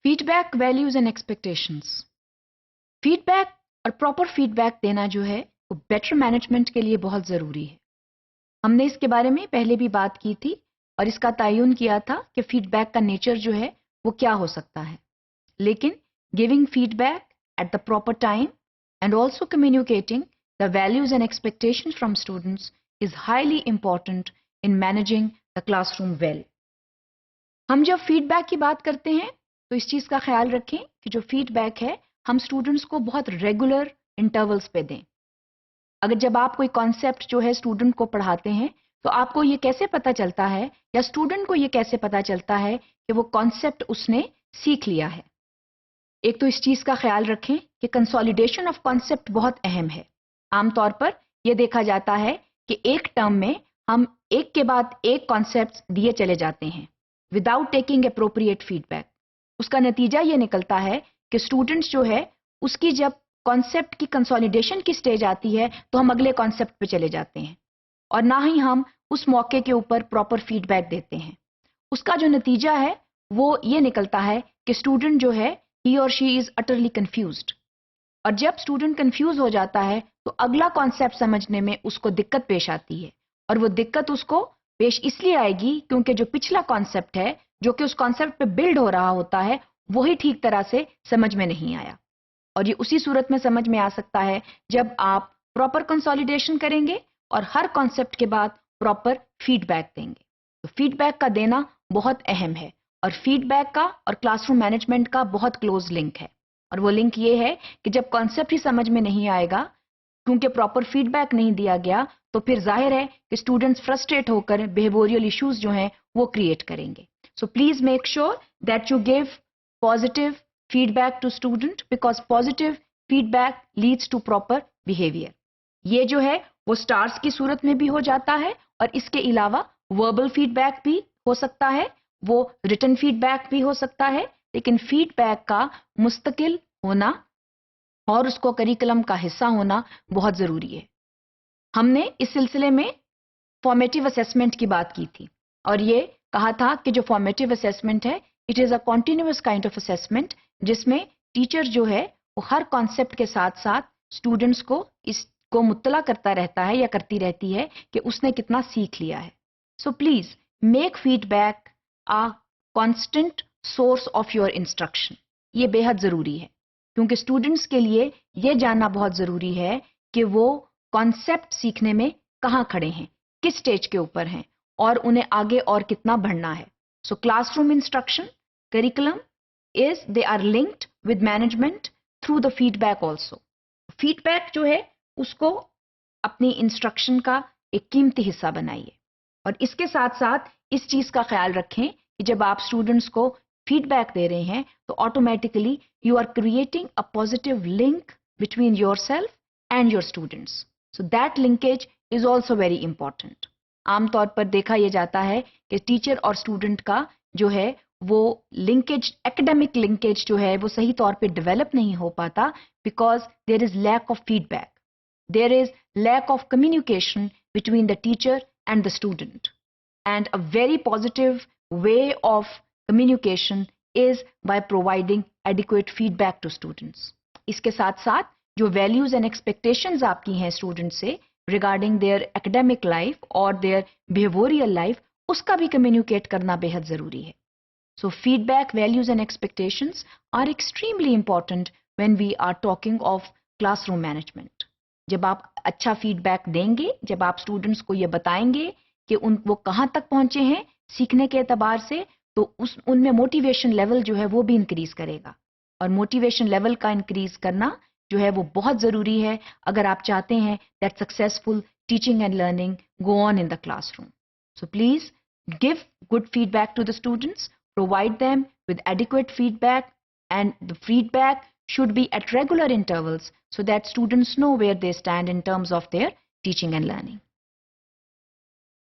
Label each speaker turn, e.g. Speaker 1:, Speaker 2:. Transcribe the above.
Speaker 1: Feed back values and expectations. Feedback اور proper feedback دینا جو ہے وہ بیٹر مینجمنٹ کے لیے بہت ضروری ہے. ہم نے اس کے بارے میں پہلے بھی بات کی تھی اور اس کا تعین کیا تھا کہ فیڈ بیک کا نیچر جو ہے وہ کیا ہو سکتا ہے. لیکن giving feedback at the proper time and also communicating the values and expectation from students is highly important in managing the classroom well. ہم جب فیڈ بیک کی بات کرتے ہیں تو اس چیز کا خیال رکھیں کہ جو فیڈ بیک ہے ہم اسٹوڈنٹس کو بہت ریگولر انٹرولس پہ دیں. اگر جب آپ کوئی کانسیپٹ جو ہے اسٹوڈنٹ کو پڑھاتے ہیں تو آپ کو یہ کیسے پتا چلتا ہے یا اسٹوڈنٹ کو یہ کیسے پتا چلتا ہے کہ وہ کانسیپٹ اس نے سیکھ لیا ہے. ایک تو اس چیز کا خیال رکھیں کہ کنسالیڈیشن آف کانسیپٹ بہت اہم ہے. عام طور پر یہ دیکھا جاتا ہے کہ ایک ٹرم میں ہم ایک کے بعد ایک کانسیپٹ دیے چلے جاتے ہیں without taking appropriate feedback. اس کا نتیجہ یہ نکلتا ہے کہ اسٹوڈنٹس جو ہے اس کی جب کانسیپٹ کی کنسالیڈیشن کی سٹیج آتی ہے تو ہم اگلے کانسیپٹ پہ چلے جاتے ہیں اور نہ ہی ہم اس موقع کے اوپر پراپر فیڈ بیک دیتے ہیں. اس کا جو نتیجہ ہے وہ یہ نکلتا ہے کہ اسٹوڈنٹ جو ہے ہی اور شی از اٹرلی کنفیوزڈ. اور جب اسٹوڈنٹ کنفیوز ہو جاتا ہے تو اگلا کانسیپٹ سمجھنے میں اس کو دقت پیش آتی ہے اور وہ دقت اس کو پیش اس لیے آئے گی کیونکہ جو پچھلا کانسیپٹ ہے جو کہ اس کانسیپٹ پہ بلڈ ہو رہا ہوتا ہے وہی ٹھیک طرح سے سمجھ میں نہیں آیا. اور یہ اسی صورت میں سمجھ میں آ سکتا ہے جب آپ پراپر کنسالیڈیشن کریں گے اور ہر کانسیپٹ کے بعد پراپر فیڈ بیک دیں گے. تو فیڈ بیک کا دینا بہت اہم ہے اور فیڈ بیک کا اور کلاس روم مینجمنٹ کا بہت کلوز لنک ہے. اور وہ لنک یہ ہے کہ جب کانسیپٹ ہی سمجھ میں نہیں آئے گا کیونکہ پراپر فیڈ بیک نہیں دیا گیا تو پھر ظاہر ہے کہ اسٹوڈنٹس فرسٹریٹ ہو کر بیہیویئرل ایشوز جو ہیں وہ کریٹ کریں گے. سو please make sure that you give positive feedback to student because positive feedback leads to proper behavior. یہ جو ہے وہ stars کی صورت میں بھی ہو جاتا ہے اور اس کے علاوہ verbal feedback بھی ہو سکتا ہے, وہ written feedback بھی ہو سکتا ہے, لیکن feedback کا مستقل ہونا اور اس کو کریکلم کا حصہ ہونا بہت ضروری ہے. ہم نے اس سلسلے میں فارمیٹیو اسیسمنٹ کی بات کی تھی اور یہ کہا تھا کہ جو فارمیٹیو اسیسمنٹ ہے it is a continuous kind of assessment جس میں ٹیچر جو ہے وہ ہر کانسیپٹ کے ساتھ ساتھ اسٹوڈنٹس کو اس کو مطلع کرتا رہتا ہے یا کرتی رہتی ہے کہ اس نے کتنا سیکھ لیا ہے. So please make feedback a constant source of your instruction. یہ بے حد ضروری ہے کیونکہ اسٹوڈنٹس کے لیے یہ جاننا بہت ضروری ہے کہ وہ کانسیپٹ سیکھنے میں کہاں کھڑے ہیں, کس سٹیج کے اوپر ہیں اور انہیں آگے اور کتنا بڑھنا ہے. سو class room instruction curriculum is they are linked with management through the feedback also. Feedback جو ہے اس کو اپنی انسٹرکشن کا ایک قیمتی حصہ بنائیے اور اس کے ساتھ ساتھ اس چیز کا خیال رکھیں کہ جب آپ اسٹوڈنٹس کو فیڈ بیک دے رہے ہیں تو automatically you are creating a positive link between yourself and your students. So that linkage is also very important. عام طور پر دیکھا یہ جاتا ہے کہ ٹیچر اور اسٹوڈنٹ کا جو ہے وہ لنکیج ایکڈیمک لنکیج جو ہے وہ صحیح طور پہ ڈیولپ نہیں ہو پاتا because there is lack of feedback, there is lack of communication between the teacher and the student. And a very positive way of communication is by providing adequate feedback to students. اس کے ساتھ ساتھ جو values and expectations آپ کی ہیں student سے regarding their academic life اور دیئر بیہیویئرل لائف اس کا بھی کمیونیکیٹ کرنا بے حد ضروری ہے. So feedback, values and expectations are extremely important when we are talking of classroom management. جب آپ اچھا فیڈ بیک دیں گے, جب آپ اسٹوڈنٹس کو یہ بتائیں گے کہ وہ کہاں تک پہنچے ہیں سیکھنے کے اعتبار سے تو ان میں موٹیویشن لیول جو ہے وہ بھی انکریز کرے گا. اور موٹیویشن لیول کا انکریز کرنا جو ہے وہ بہت ضروری ہے اگر آپ چاہتے ہیں that successful teaching and learning go on in the classroom. So please give good feedback to the students. Provide them with adequate feedback and the feedback should be at regular intervals so that students know where they stand in terms of their teaching and learning.